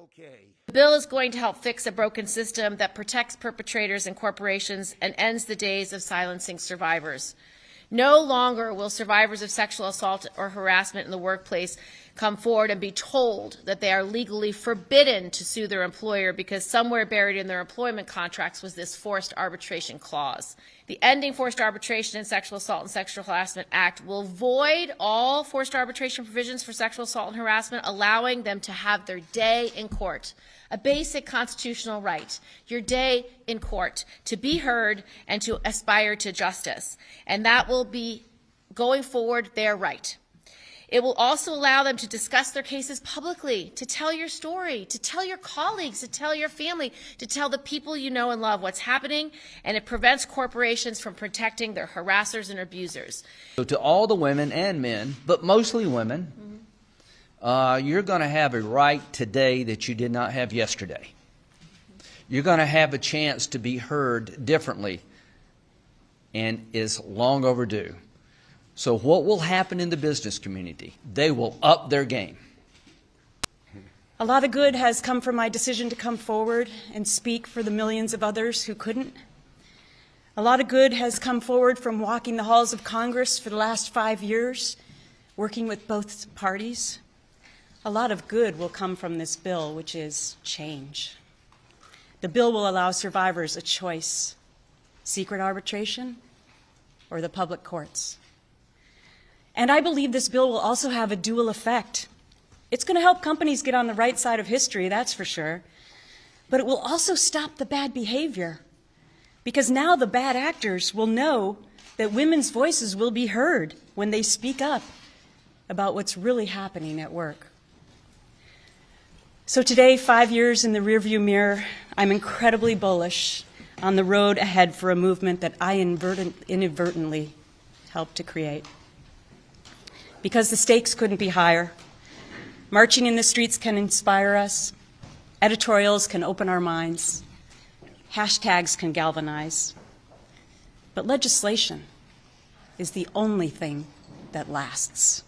Okay. The bill is going to help fix a broken system that protects perpetrators and corporations and ends the days of silencing survivors. No longer will survivors of sexual assault or harassment in the workplace come forward and be told that they are legally forbidden to sue their employer because somewhere buried in their employment contracts was this forced arbitration clause. The Ending Forced Arbitration in Sexual Assault and Sexual Harassment Act will void all forced arbitration provisions for sexual assault and harassment, allowing them to have their day in court. A basic constitutional right, your day in court, to be heard and to aspire to justice. And that will be, going forward, their right. It will also allow them to discuss their cases publicly, to tell your story, to tell your colleagues, to tell your family, to tell the people you know and love what's happening, and it prevents corporations from protecting their harassers and abusers. So to all the women and men, but mostly women, you're going to have a right today that you did not have yesterday. You're going to have a chance to be heard differently and is long overdue. So what will happen in the business community? They will up their game. A lot of good has come from my decision to come forward and speak for the millions of others who couldn't. A lot of good has come forward from walking the halls of Congress for the last 5 years, working with both parties. A lot of good will come from this bill, which is change. The bill will allow survivors a choice: secret arbitration or the public courts. And I believe this bill will also have a dual effect. It's going to help companies get on the right side of history, that's for sure. But it will also stop the bad behavior, because now the bad actors will know that women's voices will be heard when they speak up about what's really happening at work. So today, 5 years in the rearview mirror, I'm incredibly bullish on the road ahead for a movement that I inadvertently helped to create. Because the stakes couldn't be higher. Marching in the streets can inspire us. Editorials can open our minds. Hashtags can galvanize. But legislation is the only thing that lasts.